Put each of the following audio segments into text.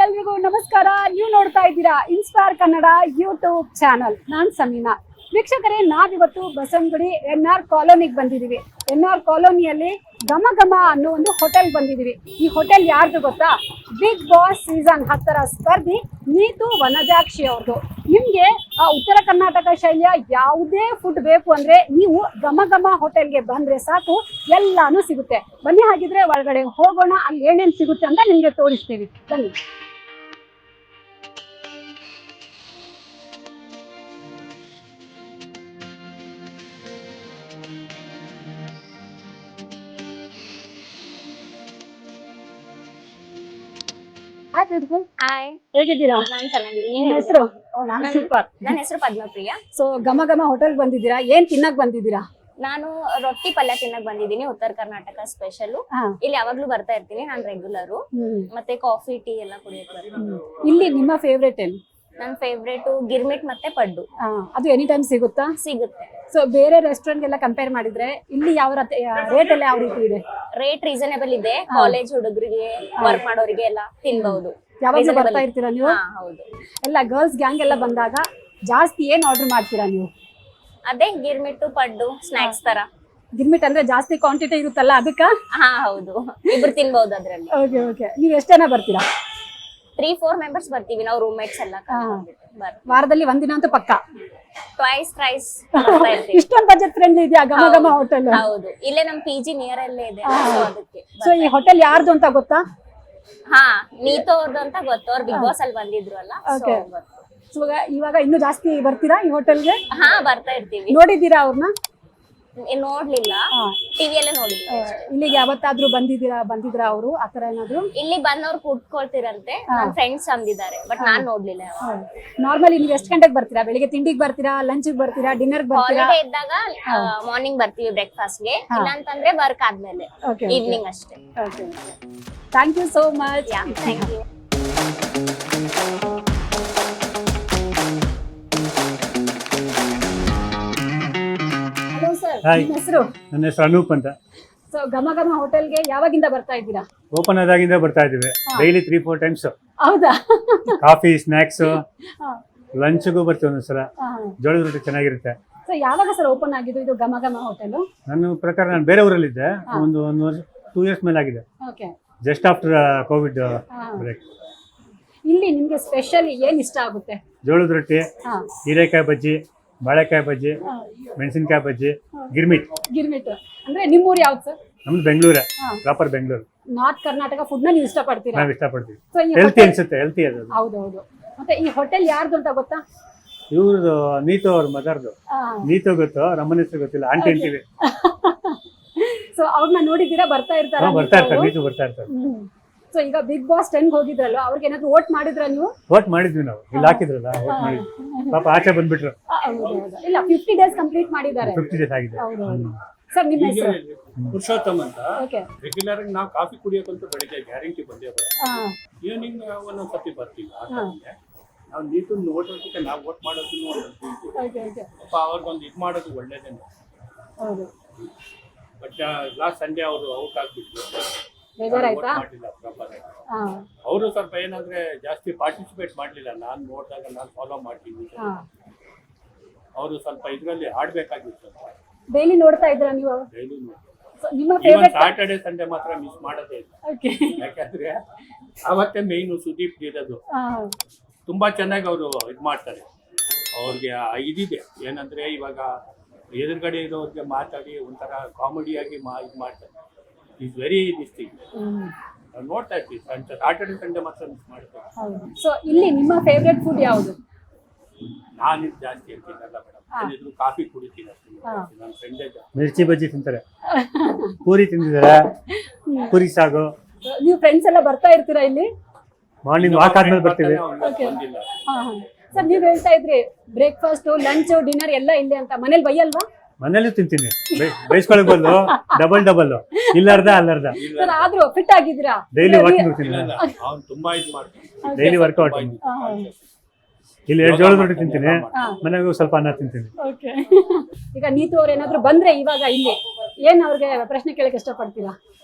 ಎಲ್ರಿಗೂ ನಮಸ್ಕಾರ. ನೀವು ನೋಡ್ತಾ ಇದ್ದೀರಾ ಇನ್ಸ್ಪೈರ್ ಕನ್ನಡ ಯೂಟ್ಯೂಬ್ ಚಾನಲ್. ನಾನು ಸಮೀನಾ. ವೀಕ್ಷಕರೇ, ನಾವಿವತ್ತು ಬಸವನಗುಡಿ NR ಕಾಲೋನಿಗೆ ಬಂದಿದ್ದೀವಿ. NR ಕಾಲೋನಿಯಲ್ಲಿ ಘಮ ಘಮ ಅನ್ನೋ ಒಂದು ಹೋಟೆಲ್ ಬಂದಿದ್ದೀವಿ. ಈ ಹೋಟೆಲ್ ಯಾರ್ದು ಗೊತ್ತಾ? ಬಿಗ್ ಬಾಸ್ ಸೀಸನ್ 10 ಸ್ಪರ್ಧಿ ನೀತು ವನಜಾಕ್ಷಿ ಅವ್ರದ್ದು. ನಿಮಗೆ ಉತ್ತರ ಕರ್ನಾಟಕ ಶೈಲಿಯ ಯಾವುದೇ ಫುಡ್ ಬೇಕು ಅಂದ್ರೆ ನೀವು ಘಮ ಘಮ ಹೋಟೆಲ್ಗೆ ಬಂದ್ರೆ ಸಾಕು, ಎಲ್ಲಾನು ಸಿಗುತ್ತೆ. ಬನ್ನಿ, ಹಾಗಿದ್ರೆ ಒಳಗಡೆ ಹೋಗೋಣ, ಅಲ್ಲಿ ಏನೇನು ಸಿಗುತ್ತೆ ಅಂತ ನಿಮಗೆ ತೋರಿಸ್ತೀವಿ. ಬನ್ನಿ. ಹಾಯ್, ಹೇಗಿದ್ದೀರಾ? ನಾನು ಚೆನ್ನಾಗಿದ್ದೀನಿ. ನಿಮ್ಮ ಹೆಸರು? ನಾನು ಸೂಪರ್. ನನ್ನ ಹೆಸರು ಪದ್ಮಪ್ರಿಯ. ಸೊ ಘಮ ಘಮ ಹೋಟೆಲ್ ಬಂದಿದ್ದೀರಾ, ಏನ್ ತಿನ್ನಕ್ ಬಂದಿದ್ದೀರಾ? ನಾನು ರೊಟ್ಟಿ ಪಲ್ಯ ತಿನ್ನಕ್ ಬಂದಿದ್ದೀನಿ. ಉತ್ತರ ಕರ್ನಾಟಕ ಸ್ಪೆಷಲ್. ಇಲ್ಲಿ ಯಾವಾಗ್ಲೂ ಬರ್ತಾ ಇರ್ತೀನಿ, ನಾನು ರೆಗ್ಯುಲರು. ಮತ್ತೆ ಕಾಫಿ ಟೀ ಎಲ್ಲ ಕುಡಿಯಕ್ ಬರ್ತೀನಿ. ಇಲ್ಲಿ ನಿಮ್ಮ ಫೇವ್ರೇಟ್ ಏನು? ನನ್ನ ಫೇವ್ರೇಟ್ ಗಿರ್ಮಿಟ್ ಮತ್ತೆ ಪಡ್ಡು. ಅದು ಎನಿ ಟೈಮ್ ಸಿಗುತ್ತಾ? ಸಿಗುತ್ತೆ. ಸೊ ಬೇರೆ ರೆಸ್ಟೋರೆಂಟ್ ಎಲ್ಲ ಕಂಪೇರ್ ಮಾಡಿದ್ರೆ ಇಲ್ಲಿ ಯಾವ ರೇಟ್ ಎಲ್ಲ ಯಾವ ರೀತಿ ಇದೆ? ರೇಟ್ ರೀಸನೇಬಲ್ ಇದೆ. ಕಾಲೇಜ್ ಹುಡುಗರಿಗೆ, ವರ್ಕ್ ಮಾಡೋರಿಗೆ ಎಲ್ಲ ತಿನ್ಬಹುದು. ಯಾವಾಗ್ಲೂ ಬರ್ತಾ ಇರ್ತೀರಾ ನೀವು? ಹೌದು. ಎಲ್ಲ ಗರ್ಲ್ಸ್ ಗ್ಯಾಂಗ್ ಎಲ್ಲ ಬಂದಾಗ ಜಾಸ್ತಿ ಏನ್ ಆರ್ಡರ್ ಮಾಡ್ತೀರಾ ನೀವು? ಅದೇ ಗಿರ್ಮಿಟ್ಟು ಪಡ್ಡು ಸ್ನಾಕ್ಸ್ ತರ. ಗಿರ್ಮಿಟ್ ಅಂದ್ರೆ ಜಾಸ್ತಿ ಕ್ವಾಂಟಿಟಿ ಇರುತ್ತಲ್ಲ ಅದಕ್ಕ? ಹೌದು, ಇಬ್ರು ತಿನ್ಬಹುದು ಅದ್ರಲ್ಲಿ. Okay okay. ನೀವು ಎಷ್ಟು ಜನ ಬರ್ತೀರಾ? 3-4 ಮೆಂಬರ್ಸ್ ಬರ್ತೀವಿ ನಾವು, ರೂಮ್ಮೇಟ್ಸ್ ಎಲ್ಲ. ವಾರದಲ್ಲಿ ಒಂದಿನ ಅಂತೂ ಪಕ್ಕ? Twice thrice. ಇಷ್ಟೊಂದು ಬಜೆಟ್ ಫ್ರೆಂಡ್ಲಿ ಇದೆಯಾ ಘಮ ಘಮ ಹೋಟೆಲ್? ಹೌದು, ಇಲ್ಲೇ ನಮ್ PG ನಿಯರ್ ಅಲ್ಲೇ ಇದೆ. ಅದಕ್ಕೆ. ಸೊ ಈ ಹೋಟೆಲ್ ಯಾರ್ದು ಅಂತ ಗೊತ್ತಾ? ನೀತು ಅವ್ರದ್ದು ಅಂತ ಗೊತ್ತು. ಅವ್ರು ಬಿಗ್ ಬಾಸ್ ಅಲ್ಲಿ ಬಂದಿದ್ರು ಅಲ್ಲ. ಸೊ ಇವಾಗ ಇನ್ನೂ ಜಾಸ್ತಿ ಬರ್ತೀರಾ ಈ ಹೋಟೆಲ್ಗೆ? ಬರ್ತಾ ಇರ್ತೀವಿ. ನೋಡಿದ್ದೀರಾ ಅವ್ರನ್ನ? ನೋಡ್ಲಿಲ್ಲ, ಟಿವಿಯಲ್ಲೇ ನೋಡಿದ್ವಿ. ಇಲ್ಲಿಗೆ ಯಾವತ್ತಾದ್ರೂ ಬಂದಿದ್ರಾ ಅವರು ಆತರ ಏನಾದ್ರು? ಇಲ್ಲಿ ಬಂದವ್ರು ಕುಟ್ಕೊಳ್ತಿರಂತೆ, ನನ್ನ ಫ್ರೆಂಡ್ಸ್ ಅಂದಿದ್ದಾರೆ, ಬಟ್ ನಾನ್ ನೋಡ್ಲಿಲ್ಲ. ನಾರ್ಮಲಿ ನೀವು ಎಷ್ಟು ಗಂಟೆಗೆ ಬರ್ತೀರಾ? ಬೆಳಿಗ್ಗೆ ತಿಂಡಿಗೆ ಬರ್ತೀರಾ, ಲಂಚ್ ಬರ್ತೀರಾ, ಡಿನ್ನರ್ ಬರ್ತೀರಾ? ಹಾಲಿಡೇ ಇದ್ದಾಗ ಮಾರ್ನಿಂಗ್ ಬರ್ತೀವಿ ಬ್ರೇಕ್ಫಾಸ್ಟ್ ಗೆ, ಇಲ್ಲ ಅಂತಂದ್ರೆ ವರ್ಕ್ ಆದ್ಮೇಲೆ ಈವ್ನಿಂಗ್ ಅಷ್ಟೇ. Thank you so much. Thank you. ನನ್ನ ಹೆಸರು ಅನೂಪ್ ಅಂತ. ಸೊ ಘಮ ಘಮ ಹೋಟೆಲ್ಗೆ ಯಾವಾಗಿಂದ ಬರ್ತಾ ಇದ್ದೀರಾ? ಓಪನ್ ಆದಾಗಿಂದ ಬರ್ತಾ ಇದೀವಿ. Daily 3-4 times. ಹೌದಾ? ಕಾಫಿ, ಸ್ನಾಕ್ಸ್, ಲಂಚ್ಗೂ ಬರ್ತೀವಿ ಒಂದೊಂದ್ಸಲ. ಜೋಳದ ರೊಟ್ಟಿ ಚೆನ್ನಾಗಿರುತ್ತೆ. ಸೊ ಯಾವಾಗ ಸರ್ ಓಪನ್ ಆಗಿದ್ದು ಇದು ಘಮ ಘಮ ಹೋಟೆಲ್? ನನ್ನ ಪ್ರಕಾರ ನಾನು ಬೇರೆ ಊರಲ್ಲಿದ್ದೆ, ಒಂದು 2 ಇಯರ್ಸ್ ಮೇಲೆ ಆಗಿದೆ. Just after covid break. ಇಲ್ಲಿ ನಿಮ್ಗೆ ಸ್ಪೆಷಲ್ ಏನ್ ಇಷ್ಟ ಆಗುತ್ತೆ? ಜೋಳದ ರೊಟ್ಟಿ, ಹೀರೆಕಾಯಿ ಬಜ್ಜಿ, ಬಾಳೆಕಾಯಿ ಬಜ್ಜಿ, ಮೆಣಸಿನಕಾಯಿ ಬಜ್ಜಿ, ಗಿರ್ಮಿಟ್. ಅಂದ್ರೆ ನಿಮ್ಮೂರು ಯಾವ್ದು ಸರ್? ನಮ್ದು ಬೆಂಗಳೂರೇ, proper Bengaluru. North Karnataka food ನ ನೀವು ಇಷ್ಟಪಡ್ತೀರಾ? ನಾವು ಇಷ್ಟಪಡ್ತೀವಿ. ಹೆಲ್ತಿ ಅನ್ಸುತ್ತೆ, ಹೆಲ್ತಿ ಅದು. ಹೌದೌದು. ಮತ್ತೆ ಈ ಹೋಟೆಲ್ ಯಾರ್ದು ಅಂತ ಗೊತ್ತಾ? ಇವ್ರದ್ದು ನೀತು ಅವ್ರ ಮದರ್ದು. ನೀತು ಗೊತ್ತು, ನಮ್ಮನ ಹೆಸರು ಗೊತ್ತಿಲ್ಲ, ಆಂಟಿ ಅಂತೀವಿ. ಸೊ ಅವ್ರನ್ನ ನೋಡಿದ್ದೀರಾ? ಬರ್ತಾ ಇರ್ತಾರೆ? ಬರ್ತಾ ಇರ್ತಾರೆ, ನೀತು ಬರ್ತಾ ಇರ್ತಾರೆ. ಸೊ ಈಗ ಬಿಗ್ ಬಾಸ್ 10 ಹೋಗಿದ್ರಲ್ಲ, ಅವ್ರಿಗೆ ಏನಾದ್ರು ವೋಟ್ ಮಾಡಿದ್ರ ನೀವು? ವೋಟ್ ಮಾಡಿದ್ವಿ ನಾವು, ಇಲ್ಲಿ ಹಾಕಿದ್ರಲ್ಲ ವೋಟ್ ಮಾಡಿದ್ವಿ. ಪಾಪ ಆಚೆ ಬಂದ್ಬಿಟ್ರು. ಇಲ್ಲ, 50 ಡೇಸ್ ಕಂಪ್ಲೀಟ್ ಮಾಡಿದ್ದಾರೆ. 50 ಡೇಸ್ ಆಗಿದೆ. ಸರ್ ನಿಮ್ಮ ಹೆಸರು? ಪುರುಷೋತ್ತಮ್ ಅಂತ. ರೆಗ್ಯುಲರ್ ಆಗಿ ನಾವು ಕಾಫಿ ಕುಡಿಯೋಕ್ಕಂತ ಬೆಳಿಗ್ಗೆ ಗ್ಯಾರಂಟಿ ಬಂದೇ ಈವ್ನಿಂಗ್ ಒಂದೊಂದ್ಸತಿ ಬರ್ತೀವಿ. ನಾವು ನೀತು ನೋಡೋದಕ್ಕೆ ನಾವು ವೋಟ್ ಮಾಡೋದನ್ನು ಪಾಪ ಅವ್ರಿಗೊಂದು ಇದು ಮಾಡೋದು ಒಳ್ಳೇದೇನು. ಬಟ್ ಲಾಸ್ಟ್ ಸಂಡೇ ಅವರು ಔಟ್ ಆಗ್ಬಿಟ್ರು, ಮಾಡಿಲ್ಲ ಪ್ರಾಪರ್ ಆಗಿ. ಅವರು ಸ್ವಲ್ಪ ಏನಂದ್ರೆ ಜಾಸ್ತಿ ಪಾರ್ಟಿಸಿಪೇಟ್ ಮಾಡ್ಲಿಲ್ಲ. ನಾನು ನೋಡಿದಾಗ ನಾನು ಫಾಲೋ ಮಾಡ್ತೀನಿ. ಅವರು ಸ್ವಲ್ಪ ಇದ್ರಲ್ಲಿ ಆಡ್ಬೇಕಾಗಿತ್ತು. ಡೈಲಿ ನೋಡ್ತಾ ಇದ್ರ ನೀವು? ಡೈಲಿ ಸ್ಯಾಟರ್ಡೆ ಸಂಡೇ ಮಾತ್ರ ಮಿಸ್ ಮಾಡೋದೇ ಇಲ್ಲ. ಯಾಕಂದ್ರೆ ಅವತ್ತೇ ಮೇಯ್ನು ಸುದೀಪ್ ಇರೋದು. ತುಂಬಾ ಚೆನ್ನಾಗಿ ಅವರು ಇದು ಮಾಡ್ತಾರೆ. ಅವ್ರಿಗೆ ಇದಿದೆ ಏನಂದ್ರೆ, ಇವಾಗ ಎದುರುಗಡೆ ಇರೋರಿಗೆ ಮಾತಾಡಿ ಒಂಥರ ಕಾಮಿಡಿಯಾಗಿ ಇದು ಮಾಡ್ತಾರೆ. Is very this thing. ನೋಡ್ತಾ ಇರ್ತೀವಿ. ಸ್ಯಾಟರ್ಡೆ ಸಂಡೇ ಮಾತ್ರ ಮಿಸ್ ಮಾಡ್ತಾರೆ. ಸೊ ಇಲ್ಲಿ ನಿಮ್ಮ ಫೇವ್ರೆಟ್ ಫುಡ್ ಯಾವುದು? ನಾನು ಜಾಸ್ತಿ ಹೇಳ್ತೀನಲ್ಲ ಮೇಡಮ್, ಕಾಫಿ ಕುಡಿತೀನಿ ಅಷ್ಟೇ. ನನ್ನ ಫ್ರೆಂಡೇ ಮಿರ್ಚಿ ಬಜ್ಜಿ ತಿಂತಾರೆ, ಪೂರಿ ತಿಂದಿದ್ದಾರೆ, ಪೂರಿ ಸಾಗು. ನೀವು ಫ್ರೆಂಡ್ಸ್ ಎಲ್ಲ ಬರ್ತಾ ಇರ್ತೀರಾ ಇಲ್ಲಿ? ಮಾರ್ನಿಂಗ್ ವಾಕ್ ಆದ್ಮೇಲೆ ಬರ್ತೀವಿ. ಬಂದಿಲ್ಲ ಸರ್, ನೀವ್ ಹೇಳ್ತಾ ಇದ್ರಿ ಬ್ರೇಕ್ಫಾಸ್ಟ್, ಲಂಚ್, ಡಿನ್ನರ್ ಎಲ್ಲ ಇಲ್ಲಿ ಅಂತ. ಮನೇಲಿ ಬೈಯಲ್ವಾ? ಮನೇಲಿ ತಿಂತೀನಿ, ಬೈಸ್ಕೊಳಕ್ ಬಂದು ಡಬಲ್ ಇಲ್ಲರ್ಧ ಅಲ್ಲರ್ಧ. ಸರ್ ಆದ್ರೂ ಫಿಟ್ ಆಗಿದ್ದೀರಾ? ಡೈಲಿ ವಾಕಿಂಗ್ ಹೋಗ್ತೀನಿ, ಅವ್ನು ತುಂಬಾ ಇದು ಮಾಡ್ತೀನಿ. Daily workout. ಇಲ್ಲಿ 2 ಜೋಳದ ರೊಟ್ಟಿ ತಿಂತೀನಿ, ಮನೆಗೂ ಸ್ವಲ್ಪ ಅನ್ನ ತಿಂತೀನಿ. ಈಗ ನೀತು ಅವ್ರು ಏನಾದ್ರು ಬಂದ್ರೆ ಇವಾಗ ಇಲ್ಲಿ ಏನ್ ಅವ್ರಿಗೆ ಪ್ರಶ್ನೆ ಕೇಳಕ್ ಇಷ್ಟಪಡ್ತೀರಾ?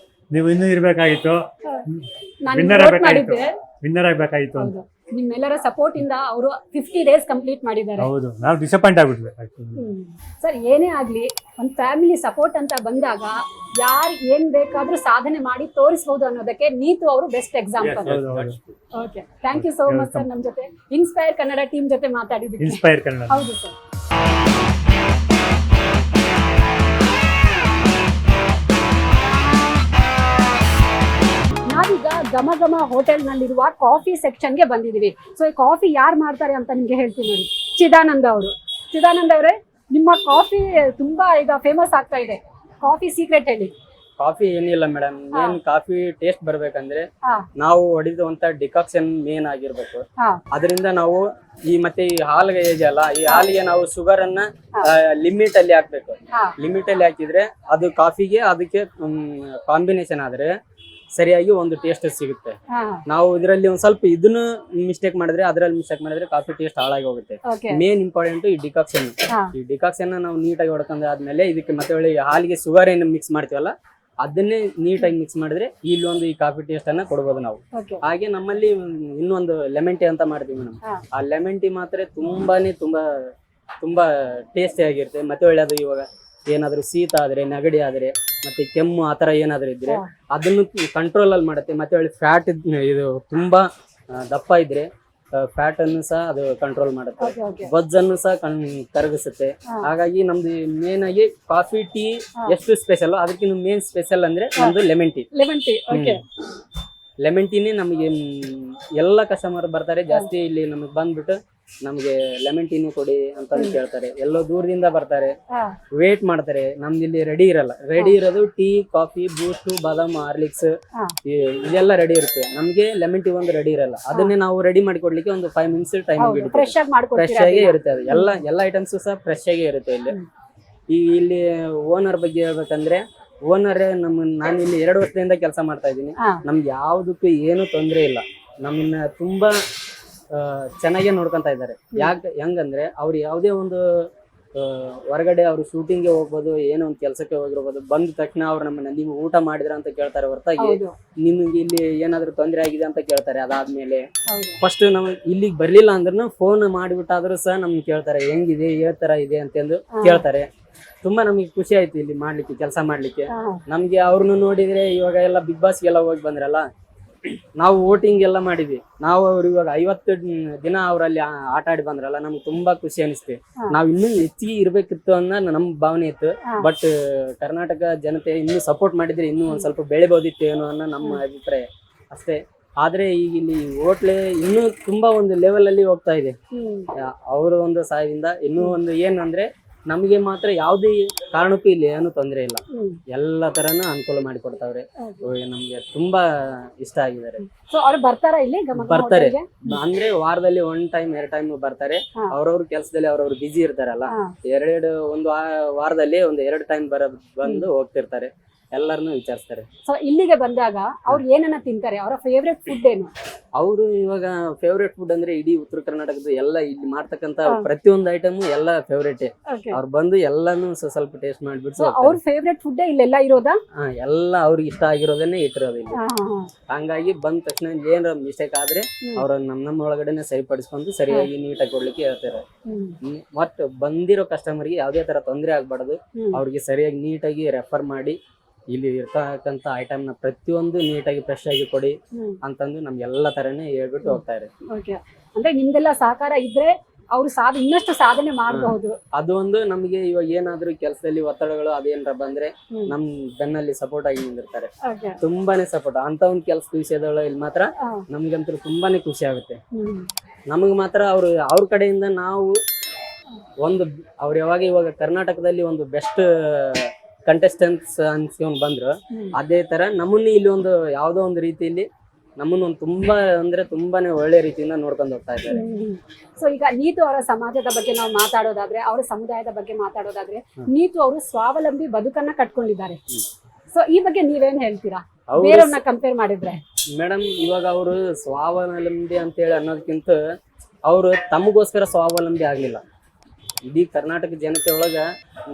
ನೀವು ಇನ್ನೂ ಇರ್ಬೇಕಾಗಿತ್ತು, ನಾನು ವಿನ್ನರ್ vote ಬೇಕಾಗಿತ್ತು. ಮಾಡಿದ್ದೆ. ವಿನ್ನರ್ ಆಗ್ಬೇಕಾಗಿತ್ತು ಅಂತ. ಹೌದು. ನಿಮ್ಮೆಲ್ಲರ ಸಪೋರ್ಟ್ ಇಂದ ಅವರು 50 ಡೇಸ್ ಕಂಪ್ಲೀಟ್ ಮಾಡಿದ್ದಾರೆ. ಹೌದು, ನಾವು ಡಿಸಪಾಯಿಂಟ್ ಆಗ್ಬಿಟ್ವಿ actually. ಸರ್, ಏನೇ ಆಗ್ಲಿ ಒಂದು ಫ್ಯಾಮಿಲಿ ಸಪೋರ್ಟ್ ಅಂತ ಬಂದಾಗ ಯಾರು ಏನ್ ಬೇಕಾದ್ರೂ ಸಾಧನೆ ಮಾಡಿ ತೋರಿಸಬಹುದು ಅನ್ನೋದಕ್ಕೆ ನೀತು ಅವರು ಬೆಸ್ಟ್ ಎಕ್ಸಾಂಪಲ್. ಹೌದು, ಹೌದು. Okay, thank you so much sir. ನಮ್ಮ ಜೊತೆ ಇನ್ಸ್ಪೈರ್ ಕನ್ನಡ ಟೀಮ್ ಜೊತೆ ಮಾತಾಡಿದ್ದಕ್ಕೆ. ಇನ್ಸ್ಪೈರ್ ಕನ್ನಡ. ಹೌದು ಸರ್. ನಾವೀಗ ಘಮ ಘಮ ಹೋಟೆಲ್ ನಲ್ಲಿರುವ ಕಾಫಿ ಸೆಕ್ಷನ್ ಗೆ ಬಂದಿದೀವಿ. ಸೊ ಈ ಕಾಫಿ ಯಾರು ಮಾಡ್ತಾರೆ ಅಂತ ನಿಮ್ಗೆ ಹೇಳ್ತೀನಿ ನೋಡಿ. ಚಿದಾನಂದ ಅವರು. ಚಿದಾನಂದ ಅವರೇ, ನಿಮ್ಮ ಕಾಫಿ ತುಂಬಾ ಈಗ ಫೇಮಸ್ ಆಗ್ತಾ ಇದೆ. ಕಾಫಿ ಸೀಕ್ರೆಟ್ ಹೇಳಿ. ಕಾಫಿ ಏನಿಲ್ಲ ಮೇಡಮ್, ಮೇನ್ ಕಾಫಿ ಟೇಸ್ಟ್ ಬರ್ಬೇಕಂದ್ರೆ ಹಾ. ನಾವು ಹೊಡಿದುವಂತ ಡಿಕಾಕ್ಷನ್ ಮೇನ್ ಆಗಿರ್ಬೇಕು. ಹಾ. ಅದರಿಂದ ನಾವು ಮತ್ತೆ ಈ ಹಾಲಿಗೆ ಇದೆಯಲ್ಲ, ಈ ಹಾಲಿಗೆ ನಾವು ಶುಗರ್ ಅನ್ನ ಲಿಮಿಟ್ ಅಲ್ಲಿ ಹಾಕ್ಬೇಕು. ಹಾ. ಲಿಮಿಟ್ ಅಲ್ಲಿ ಹಾಕಿದ್ರೆ ಅದು ಕಾಫಿಗೆ ಅದಕ್ಕೆ ಕಾಂಬಿನೇಷನ್ ಆದ್ರೆ ಸರಿಯಾಗಿ ಒಂದು ಟೇಸ್ಟ್ ಸಿಗುತ್ತೆ. ಹಾ. ನಾವು ಇದರಲ್ಲಿ ಒಂದ್ ಸ್ವಲ್ಪ ಇದನ್ನು ಮಿಸ್ಟೇಕ್ ಮಾಡಿದ್ರೆ, ಅದರಲ್ಲಿ ಮಿಸ್ಟೇಕ್ ಮಾಡಿದ್ರೆ ಕಾಫಿ ಟೇಸ್ಟ್ ಹಾಳಾಗಿ ಹೋಗುತ್ತೆ. ಓಕೆ. ಮೇನ್ ಇಂಪಾರ್ಟೆಂಟ್ ಈ ಡಿಕಾಕ್ಷನ್. ಹಾ. ಈ ಡಿಕಾಕ್ಷನ್ ನಾವು ನೀಟಾಗಿ ಹೊಡ್ಕೊಂಡ್ ಆದ್ಮೇಲೆ ಇದಕ್ಕೆ ಮತ್ತೆ ಒಳ್ಳೆ ಹಾಲಿಗೆ ಶುಗರ್ ಏನು ಮಿಕ್ಸ್ ಮಾಡ್ತೀವಲ್ಲ ಅದನ್ನೇ ನೀಟಾಗಿ ಮಿಕ್ಸ್ ಮಾಡಿದ್ರೆ ಇಲ್ಲೊಂದು ಈ ಕಾಫಿ ಟೇಸ್ಟ್ ಅನ್ನ ಕೊಡ್ಬೋದು ನಾವು. ಓಕೆ. ಹಾಗೆ ನಮ್ಮಲ್ಲಿ ಇನ್ನೊಂದು ಲೆಮನ್ ಟೀ ಅಂತ ಮಾಡ್ತೀವಿ ಮೇಡಮ್. ಹಾ. ಆ ಲೆಮನ್ ಟೀ ಮಾತ್ರ ತುಂಬಾ ಟೇಸ್ಟಿ ಆಗಿರುತ್ತೆ. ಮತ್ತೆ ಒಳ್ಳೆಯದು ಇವಾಗ ಏನಾದ್ರು ಶೀತ ಆದ್ರೆ, ನೆಗಡಿ ಆದ್ರೆ, ಮತ್ತೆ ಕೆಮ್ಮು ಆತರ ಏನಾದ್ರು ಇದ್ರೆ ಅದನ್ನು ಕಂಟ್ರೋಲ್ ಅಲ್ಲಿ ಮಾಡುತ್ತೆ. ಮತ್ತೆ ಒಳ್ಳೆ ಫ್ಯಾಟ್ ಇದು ತುಂಬಾ ದಪ್ಪ ಇದ್ರೆ ಫ್ಯಾಟ್ ಅನ್ನು ಸಹ ಅದು ಕಂಟ್ರೋಲ್ ಮಾಡುತ್ತೆ. Okay, okay. ಬಜ್ಜನ್ನು ಸಹ ಕರಗಿಸುತ್ತೆ. ಹಾಗಾಗಿ ನಮ್ದು ಮೇನ್ ಆಗಿ ಕಾಫಿ ಟೀ ಎಷ್ಟು ಸ್ಪೆಷಲ್, ಅದಕ್ಕಿಂತ ಮೇನ್ ಸ್ಪೆಷಲ್ ಅಂದ್ರೆ ನಮ್ದು lemon tea. Lemon tea. Okay. Lemon ಟೀನೇ ನಮಗೆ ಎಲ್ಲ ಕಸ್ಟಮರ್ ಬರ್ತಾರೆ ಜಾಸ್ತಿ ಇಲ್ಲಿ ನಮಗೆ ಬಂದ್ಬಿಟ್ಟು ನಮ್ಗೆ ಲೆಮನ್ ಟೀನು ಕೊಡಿ ಅಂತ ಕೇಳ್ತಾರೆ. ಎಲ್ಲೋ ದೂರದಿಂದ ಬರ್ತಾರೆ, ಹಾ. ವೇಟ್ ಮಾಡ್ತಾರೆ. ನಮ್ದು ಇಲ್ಲಿ ರೆಡಿ ಇರಲ್ಲ. ರೆಡಿ ಇರೋದು ಟೀ, ಕಾಫಿ, ಬೂಸ್ಟ್, ಬಾದಾಮ್, ಹಾರ್ಲಿಕ್ಸ್ ಹಾ. ಇದೆಲ್ಲ ರೆಡಿ ಇರುತ್ತೆ. ನಮ್ಗೆ ಲೆಮನ್ ಟೀ ಒಂದು ರೆಡಿ ಇರಲ್ಲ. ಅದನ್ನೇ ನಾವು ರೆಡಿ ಮಾಡಿ ಕೊಡ್ಲಿಕ್ಕೆ ಒಂದು 5 ಮಿನಿಟ್ಸ್ ಟೈಮ್ ಹೌದು, ಹಿಡಿಯುತ್ತೆ. ಫ್ರೆಶ್ ಆಗಿ ಫ್ರೆಶ್ ಮಾಡ್ಕೊಡ್ತೀರಾ? ಆಗೇ ಇರುತ್ತೆ ಅದು. ಎಲ್ಲ ಐಟಮ್ಸ್ ಸಹ ಫ್ರೆಶ್ ಆಗೇ ಇರುತ್ತೆ ಇಲ್ಲಿ. ಇಲ್ಲಿ ಓನರ್ ಬಗ್ಗೆ ಹೇಳ್ಬೇಕಂದ್ರೆ, ಓನರ್ ನಾನು ಇಲ್ಲಿ 2 ವರ್ಷದಿಂದ ಕೆಲಸ ಮಾಡ್ತಾ ಇದ್ದೀನಿ. ಹಾ. ನಮ್ಗೆ ಯಾವ್ದಕ್ಕೂ ಏನು ತೊಂದರೆ ಇಲ್ಲ. ನಮ್ಮನ್ನ ತುಂಬಾ ಚೆನ್ನಾಗೇ ನೋಡ್ಕೊಂತ ಇದ್ದಾರೆ. ಹೆಂಗಂದ್ರೆ ಅವ್ರು ಯಾವುದೇ ಒಂದು ಹೊರಗಡೆ ಅವ್ರು ಶೂಟಿಂಗ್ಗೆ ಹೋಗ್ಬೋದು, ಏನೋ ಒಂದು ಕೆಲಸಕ್ಕೆ ಹೋಗಿರ್ಬೋದು, ಬಂದ ತಕ್ಷಣ ಅವ್ರು ನಮ್ಮನ್ನ ನೀವು ಊಟ ಮಾಡಿದ್ರ ಅಂತ ಕೇಳ್ತಾರೆ ಹೊರತಾಗಿ ಹೌದು. ನಿಮ್ಗೆ ಇಲ್ಲಿ ಏನಾದ್ರು ತೊಂದರೆ ಆಗಿದೆ ಅಂತ ಕೇಳ್ತಾರೆ. ಅದಾದ್ಮೇಲೆ ಹೌದು. ಫಸ್ಟ್ ನಾವು ಇಲ್ಲಿಗೆ ಬರ್ಲಿಲ್ಲ ಅಂದ್ರೂ ಫೋನ್ ಮಾಡಿಬಿಟ್ಟಾದ್ರೂ ಸಹ ನಮ್ಗೆ ಕೇಳ್ತಾರೆ, ಹೆಂಗಿದೆ, ಯಾವ ತರ ಇದೆ ಅಂತಂದು ಕೇಳ್ತಾರೆ. ತುಂಬಾ ನಮಗೆ ಖುಷಿ ಆಯ್ತು ಇಲ್ಲಿ ಮಾಡ್ಲಿಕ್ಕೆ, ಕೆಲಸ ಮಾಡ್ಲಿಕ್ಕೆ. ಹಾ. ನಮ್ಗೆ ಅವ್ರನ್ನು ನೋಡಿದ್ರೆ ಇವಾಗ ಎಲ್ಲ ಬಿಗ್ ಬಾಸ್ಗೆಲ್ಲ ಹೋಗಿ ಬಂದ್ರಲ್ಲ, ನಾವು ವೋಟಿಂಗ್ ಎಲ್ಲ ಮಾಡಿದ್ವಿ. ನಾವು ಅವ್ರು ಇವಾಗ 50 ದಿನ ಅವರಲ್ಲಿ ಆಟ ಆಡಿ ಬಂದ್ರಲ್ಲ, ನಮ್ಗೆ ತುಂಬಾ ಖುಷಿ ಅನಿಸ್ತು. ನಾವ್ ಇನ್ನೂ ಹೆಚ್ಚಿಗೆ ಇರ್ಬೇಕಿತ್ತು ಅನ್ನೋ ನಮ್ ಭಾವನೆ ಇತ್ತು. ಬಟ್ ಕರ್ನಾಟಕ ಜನತೆ ಇನ್ನೂ ಸಪೋರ್ಟ್ ಮಾಡಿದ್ರೆ ಇನ್ನೂ ಒಂದ್ ಸ್ವಲ್ಪ ಬೆಳಿಬೋದಿತ್ತು ಏನೋ ಅನ್ನೋ ನಮ್ಮ ಅಭಿಪ್ರಾಯ ಅಷ್ಟೇ. ಆದ್ರೆ ಈಗ ಇಲ್ಲಿ ಹೋಟ್ಲೆ ಇನ್ನೂ ತುಂಬಾ ಒಂದು ಲೆವೆಲ್ ಅಲ್ಲಿ ಹೋಗ್ತಾ ಇದೆ. ಅವರು ಒಂದು ಸಹಾಯದಿಂದ ಇನ್ನೂ ಒಂದು ಏನಂದ್ರೆ ನಮಗೆ ಮಾತ್ರ ಯಾವುದೇ ಕಾರಣಕ್ಕೂ ಇಲ್ಲಿ ಏನು ತೊಂದರೆ ಇಲ್ಲ. ಎಲ್ಲ ತರನು ಅನುಕೂಲ ಮಾಡಿ ಕೊಡ್ತಾವ್ರೆ. ನಮ್ಗೆ ತುಂಬಾ ಇಷ್ಟ ಆಗಿದ್ದಾರೆ. ಸೊ ಅವ್ರು ಬರ್ತಾರಾ ಇಲ್ಲಿ? ಬರ್ತಾರೆ ಅಂದ್ರೆ ವಾರದಲ್ಲಿ 1 ಟೈಮ್ 2 ಟೈಮ್ ಬರ್ತಾರೆ. ಅವ್ರವ್ರ ಕೆಲಸದಲ್ಲಿ ಅವ್ರವ್ರು ಬಿಜಿ ಇರ್ತಾರಲ್ಲ, ಒಂದು ವಾರದಲ್ಲಿ ಒಂದು 2 ಟೈಮ್ ಬಂದು ಹೋಗ್ತಿರ್ತಾರೆ. ಎಲ್ಲರನ್ನು ವಿಚಾರಿಸ್ತಾರೆ. ಸೊ ಇಲ್ಲಿಗೆ ಬಂದಾಗ ಅವ್ರು ಏನನ್ನ ತಿಂತಾರೆ? ಅವರ ಫೇವ್ರೆಟ್ ಫುಡ್ ಏನು? ಅವರು ಇವಾಗ ಫೇವ್ರೇಟ್ ಫುಡ್ ಅಂದ್ರೆ ಇಡೀ ಉತ್ತರ ಕರ್ನಾಟಕದ ಎಲ್ಲ ಇಲ್ಲಿ ಮಾಡ್ತಕ್ಕಂತ ಪ್ರತಿಯೊಂದು ಐಟಮ್ ಎಲ್ಲ ಫೇವ್ರೇಟ್. ಅವ್ರು ಬಂದು ಎಲ್ಲಾನು ಸ್ವಲ್ಪ ಟೇಸ್ಟ್ ಮಾಡ್ಬಿಟ್ಟು ಅವ್ರ ಫೇವ್ರೇಟ್ ಫುಡ್ ಇಲ್ಲೆಲ್ಲ ಇರೋದಾ? ಎಲ್ಲ ಅವ್ರಿಗೆ ಇಷ್ಟ ಆಗಿರೋದನ್ನೇ ಇಟ್ಟಿರೋದು ಇಲ್ಲಿ. ಹಂಗಾಗಿ ಬಂದ ತಕ್ಷಣ ಏನಾರ ಮಿಸ್ಟೇಕ್ ಆದ್ರೆ ಅವ್ರ ನಮ್ಮ ಒಳಗಡೆನೆ ಸರಿಪಡಿಸ್ಕೊಂಡು ಸರಿಯಾಗಿ ನೀಟಾಗಿ ಕೊಡ್ಲಿಕ್ಕೆ ಹೇಳ್ತಾರೆ. ಮತ್ ಬಂದಿರೋ ಕಸ್ಟಮರ್ಗೆ ಯಾವ್ದೇ ತರ ತೊಂದರೆ ಆಗ್ಬಾರ್ದು, ಅವ್ರಿಗೆ ಸರಿಯಾಗಿ ನೀಟಾಗಿ ರೆಫರ್ ಮಾಡಿ ಇಲ್ಲಿ ಇರ್ತಕ್ಕಂಥ ಐಟಮ್ ನ ಪ್ರತಿಯೊಂದು ನೀಟಾಗಿ ಫ್ರೆಶ್ ಆಗಿ ಕೊಡಿ ಅಂತಂದು ನಮ್ಗೆಲ್ಲ ತರನೇ ಹೇಳ್ಬಿಟ್ಟು ಹೋಗ್ತಾರೆ. ಅಂದ್ರೆ ನಿಮ್ದೆಲ್ಲ ಸಹಕಾರ ಇದ್ರೆ ಅವ್ರು ಇನ್ನಷ್ಟು ಸಾಧನೆ ಮಾಡಬಹುದು. ಅದು ಒಂದು ನಮ್ಗೆ ಇವಾಗ ಏನಾದ್ರು ಕೆಲಸದಲ್ಲಿ ಒತ್ತಡಗಳು ಅದೇನಾರ ಬಂದ್ರೆ ನಮ್ ಬೆನ್ನಲ್ಲಿ ಸಪೋರ್ಟ್ ಆಗಿ ನಿಂದಿರ್ತಾರೆ. ತುಂಬಾನೇ ಸಪೋರ್ಟ್ ಅಂತ ಒಂದು ಕೆಲಸದ ವಿಷಯದೊಳಗೆ ಇಲ್ಲಿ ಮಾತ್ರ ನಮ್ಗಂತೂ ತುಂಬಾನೇ ಖುಷಿ ಆಗುತ್ತೆ. ನಮಗ್ ಮಾತ್ರ ಅವ್ರ ಕಡೆಯಿಂದ ನಾವು ಒಂದು ಅವ್ರು ಇವಾಗ ಕರ್ನಾಟಕದಲ್ಲಿ ಒಂದು ಬೆಸ್ಟ್ ಕಂಟೆಸ್ಟೆಂಟ್ಸ್ ಅನ್ಸ್ಕೊಂಡ್ ಬಂದ್ರು, ಅದೇ ತರ ನಮ್ಮನ್ನ ಇಲ್ಲಿ ಒಂದು ಯಾವ್ದೋ ಒಂದು ರೀತಿಯಲ್ಲಿ ನಮ್ಮನ್ನ ಒಂದು ತುಂಬಾನೇ ಒಳ್ಳೆ ರೀತಿಯಿಂದ ನೋಡ್ಕೊಂಡು ಹೋಗ್ತಾ ಇದ್ದಾರೆ. ಸೊ ಈಗ ನೀತು ಅವರ ಸಮಾಜದ ಬಗ್ಗೆ ನಾವು ಮಾತಾಡೋದಾದ್ರೆ, ಅವರ ಸಮುದಾಯದ ಬಗ್ಗೆ ಮಾತಾಡೋದಾದ್ರೆ, ನೀತು ಅವರು ಸ್ವಾವಲಂಬಿ ಬದುಕನ್ನ ಕಟ್ಕೊಂಡಿದ್ದಾರೆ. ಸೊ ಈ ಬಗ್ಗೆ ನೀವೇನ್ ಹೇಳ್ತೀರಾ ಬೇರೆಯವ್ರನ್ನ ಕಂಪೇರ್ ಮಾಡಿದ್ರೆ? ಮೇಡಮ್, ಇವಾಗ ಅವರು ಸ್ವಾವಲಂಬಿ ಅಂತೇಳಿ ಅನ್ನೋದಕ್ಕಿಂತ ಅವರು ತಮಗೋಸ್ಕರ ಸ್ವಾವಲಂಬಿ ಆಗ್ಲಿಲ್ಲ. ಇಡೀ ಕರ್ನಾಟಕ ಜನತೆ ಒಳಗ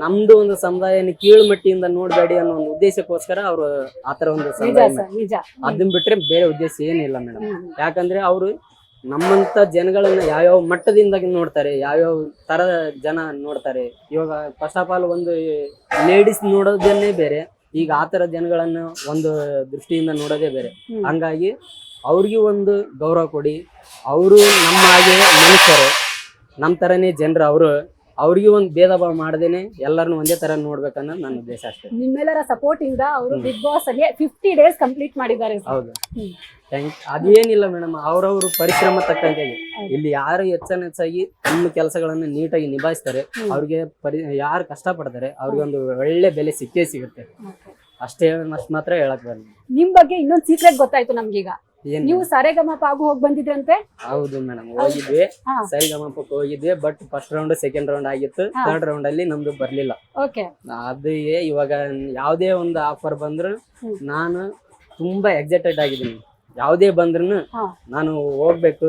ನಮ್ದು ಒಂದು ಸಮುದಾಯನ ಕೀಳು ಮಟ್ಟಿಯಿಂದ ನೋಡ್ಬೇಡಿ ಅನ್ನೋ ಒಂದು ಉದ್ದೇಶಕ್ಕೋಸ್ಕರ ಅವ್ರು ಆತರ ಒಂದು ನಿಜ ಸಮುದಾಯ ಸರ್, ನಿಜ. ಅದನ್ನ ಬಿಟ್ರೆ ಬೇರೆ ಉದ್ದೇಶ ಏನಿಲ್ಲ ಮೇಡಮ್. ಯಾಕಂದ್ರೆ ಅವರು ನಮ್ಮಂತ ಜನಗಳನ್ನ ಯಾವ್ಯಾವ ಮಟ್ಟದಿಂದ ನೋಡ್ತಾರೆ, ಯಾವ್ಯಾವ ತರ ಜನ ನೋಡ್ತಾರೆ. ಇವಾಗ ಫಸ್ಟ್ ಆಫ್ ಆಲ್ ಒಂದು ಲೇಡೀಸ್ ನೋಡೋದನ್ನೇ ಬೇರೆ, ಈಗ ಆತರ ಜನಗಳನ್ನ ಒಂದು ದೃಷ್ಟಿಯಿಂದ ನೋಡೋದೇ ಬೇರೆ. ಹಂಗಾಗಿ ಅವ್ರಿಗೆ ಒಂದು ಗೌರವ ಕೊಡಿ. ಅವರು ನಮ್ಮ ಹಾಗೆ ಮನುಷ್ಯರು, ನಮ್ಮ ತರನೇ ಜನರು. ಅವ್ರಿಗೆ ಒಂದು ಭೇದ ಭಾವ ಮಾಡದೇನೆ ಎಲ್ಲರನ್ನು ಒಂದೇ ತರ ನೋಡ್ಬೇಕನ್ನೋದು ನನ್ನ ಉದ್ದೇಶ ಅಷ್ಟೇ. ನಿಮ್ಮೆಲ್ಲರ ಸಪೋರ್ಟ್ ಇಂದ ಅವರು ಬಿಗ್ ಬಾಸ್ ಅಲ್ಲಿ 50 days ಕಂಪ್ಲೀಟ್ ಮಾಡಿದ್ದಾರೆ ಸರ್. ಹೌದು, ಅದೇನಿಲ್ಲ ಮೇಡಮ್, ಅವ್ರವ್ರ ಪರಿಶ್ರಮ ತಕ್ಕಂತೆ. ಇಲ್ಲಿ ಯಾರು ಹೆಚ್ಚಾಗಿ ತಮ್ಮ ಕೆಲಸಗಳನ್ನ ನೀಟಾಗಿ ನಿಭಾಯಿಸ್ತಾರೆ, ಅವ್ರಿಗೆ ಯಾರು ಕಷ್ಟ ಪಡ್ತಾರೆ ಅವ್ರಿಗೆ ಒಂದು ಒಳ್ಳೆ ಬೆಲೆ ಸಿಕ್ಕೇ ಸಿಗುತ್ತೆ. ಅಷ್ಟೇ ಅಷ್ಟು ಮಾತ್ರ ಹೇಳಕ್ ಬರಲ್ಲ. ನಿಮ್ ಬಗ್ಗೆ ಇನ್ನೊಂದು ಸೀಕ್ರೆಟ್ ಗೊತ್ತಾಯ್ತು ನಮ್ಗೀಗ. ಏನ್ ನೀವು ಸರೆಗಮಪ ಹೋಗಿ ಬಂದಿದ್ರಂತೆ. ಹೌದು ಮೇಡಮ್, ಹೋಗಿದ್ವಿ, ಸರಿಗಮಪಕ್ಕೆ ಹೋಗಿದ್ವಿ. But first round second round ಆಗಿತ್ತು. ಥರ್ಡ್ ರೌಂಡ್ ಅಲ್ಲಿ ನಮ್ದು ಬರ್ಲಿಲ್ಲ. ಓಕೆ. ಅದು ಇವಾಗ ಯಾವ್ದೇ ಒಂದು ಆಫರ್ ಬಂದ್ರು ನಾನು ತುಂಬಾ ಎಕ್ಸೈಟೆಡ್ ಆಗಿದ್ದೀನಿ. ಯಾವ್ದೇ ಬಂದ್ರು ನಾನು ಹೋಗ್ಬೇಕು.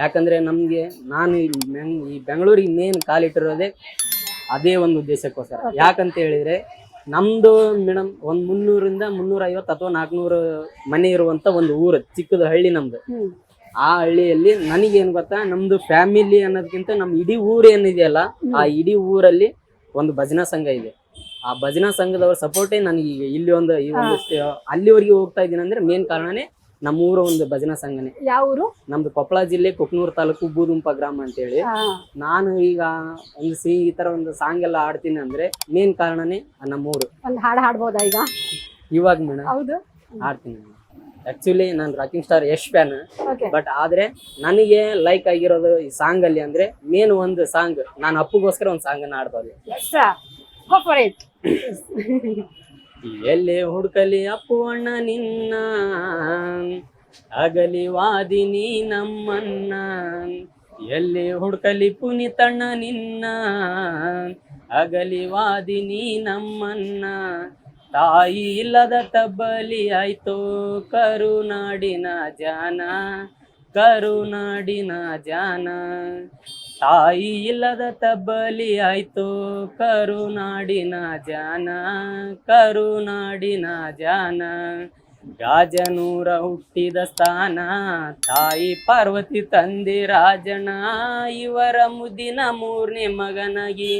ಯಾಕಂದ್ರೆ ನಮ್ಗೆ ನಾನು ಈ ಬೆಂಗಳೂರಿಗೆ ಮೇನ್ ಕಾಲಿಟ್ಟಿರೋದೇ ಅದೇ ಒಂದು ಉದ್ದೇಶಕ್ಕೋಸ್ಕರ. ಯಾಕಂತ ಹೇಳಿದ್ರೆ ನಮ್ದು ಮೇಡಮ್ ಒಂದ್ 300ರಿಂದ 350 ಅಥವಾ 400 ಮನೆ ಇರುವಂತ ಒಂದು ಊರು, ಚಿಕ್ಕದ ಹಳ್ಳಿ ನಮ್ದು. ಆ ಹಳ್ಳಿಯಲ್ಲಿ ನನಗೇನ್ ಗೊತ್ತಾ, ನಮ್ದು ಫ್ಯಾಮಿಲಿ ಅನ್ನೋದಕ್ಕಿಂತ ನಮ್ ಇಡೀ ಊರು ಏನಿದೆಯಲ್ಲ, ಆ ಇಡೀ ಊರಲ್ಲಿ ಒಂದು ಭಜನಾ ಸಂಘ ಇದೆ. ಆ ಭಜನಾ ಸಂಘದವ್ರ ಸಪೋರ್ಟೇ ನನಗೆ ಇಲ್ಲಿ ಒಂದು ಅಲ್ಲಿವರೆಗೆ ಹೋಗ್ತಾ ಇದ್ದೀನಿ ಅಂದ್ರೆ ಮೇನ್ ಕಾರಣನೇ ನಮ್ಮೂರ ಒಂದು ಭಜನಾ ಸಂಘನೇ. ಯಾವ ಊರು? ನಮ್ದು ಕೊಪ್ಪಳ ಜಿಲ್ಲೆ ಕುಕ್ನೂರ್ ತಾಲೂಕು ಬೂದುಂಪ ಗ್ರಾಮ ಅಂತ ಹೇಳಿ. ನಾನು ಈಗ ಒಂದು ಈ ತರ ಒಂದು ಸಾಂಗ್ ಎಲ್ಲ ಆಡ್ತೀನಿ ಅಂದ್ರೆ ಮೇನ್ ಕಾರಣನೇ ನಮ್ಮೂರು. ಒಂದು ಹಾಡು ಹಾಡ್ಬೋದಾ ಈಗ? ಇವಾಗ ಮೇಡಮ್ ಹೌದು, ಆಡ್ತೀನಿ. ಆಕ್ಚುಲಿ ನಾನು rocking star Yash fan. But ಆದ್ರೆ ನನಗೆ ಲೈಕ್ ಆಗಿರೋದು ಈ ಸಾಂಗ್ ಅಲ್ಲಿ ಅಂದ್ರೆ ಮೇನ್ ಒಂದು ಸಾಂಗ್, ನಾನು ಅಪ್ಪಗೋಸ್ಕರ ಒಂದು ಸಾಂಗ್ ಅನ್ನ ಆಡ್ಬೋದು. ಎಲ್ಲಿ ಹುಡ್ಕಲಿ ಅಪ್ಪು ಅಣ್ಣ ನಿನ್ನ, ಅಗಲಿ ವಾದಿನಿ ನಮ್ಮನ್ನ. ಎಲ್ಲಿ ಹುಡ್ಕಲಿ ಪುನಿತಣ್ಣ ನಿನ್ನ, ಅಗಲಿ ವಾದಿನಿ ನಮ್ಮನ್ನ. ತಾಯಿ ಇಲ್ಲದ ತಬ್ಬಲಿ ಆಯ್ತೋ ಕರುನಾಡಿನ ಜಾನ, ಕರುನಾಡಿನ ಜಾನ. ತಾಯಿ ಇಲ್ಲದ ತಬ್ಬಲಿ ಆಯ್ತು ಕರುನಾಡಿನ ಜಾನ, ಕರುನಾಡಿನ ಜಾನ. ಗಾಜನೂರ ಹುಟ್ಟಿದ ಸ್ಥಾನ, ತಾಯಿ ಪಾರ್ವತಿ ತಂದೆ ರಾಜನ. ಇವರ ಮುದ್ದಿನ 3ನೇ ಮಗನಾಗಿ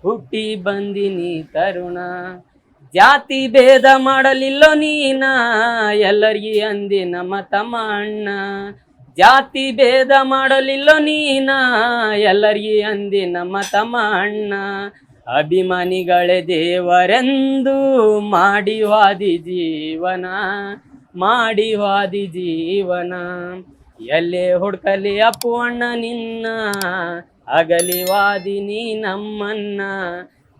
ಹುಟ್ಟಿ ಬಂದಿನಿ ತರುಣ. ಜಾತಿ ಭೇದ ಮಾಡಲಿಲ್ಲೋ ನೀನ, ಎಲ್ಲರಿಗಿ ಅಂದಿ ನಮ್ಮ ತಮ್ಮ ಅಣ್ಣ. ಜಾತಿ ಭೇದ ಮಾಡಲಿಲ್ಲೋ ನೀನ, ಎಲ್ಲರಿಗಿ ಅಂದಿ ನಮ್ಮ ತಮ್ಮ ಅಣ್ಣ. ಅಭಿಮಾನಿಗಳೇ ದೇವರೆಂದು ಮಾಡಿ ವಾದಿ ಜೀವನ, ಮಾಡಿ ವಾದಿ ಜೀವನ. ಎಲ್ಲೇ ಹುಡ್ಕಲಿ ಅಪ್ಪು ಅಣ್ಣ ನಿನ್ನ, ಅಗಲಿ ವಾದಿನಿ ನಮ್ಮನ್ನ.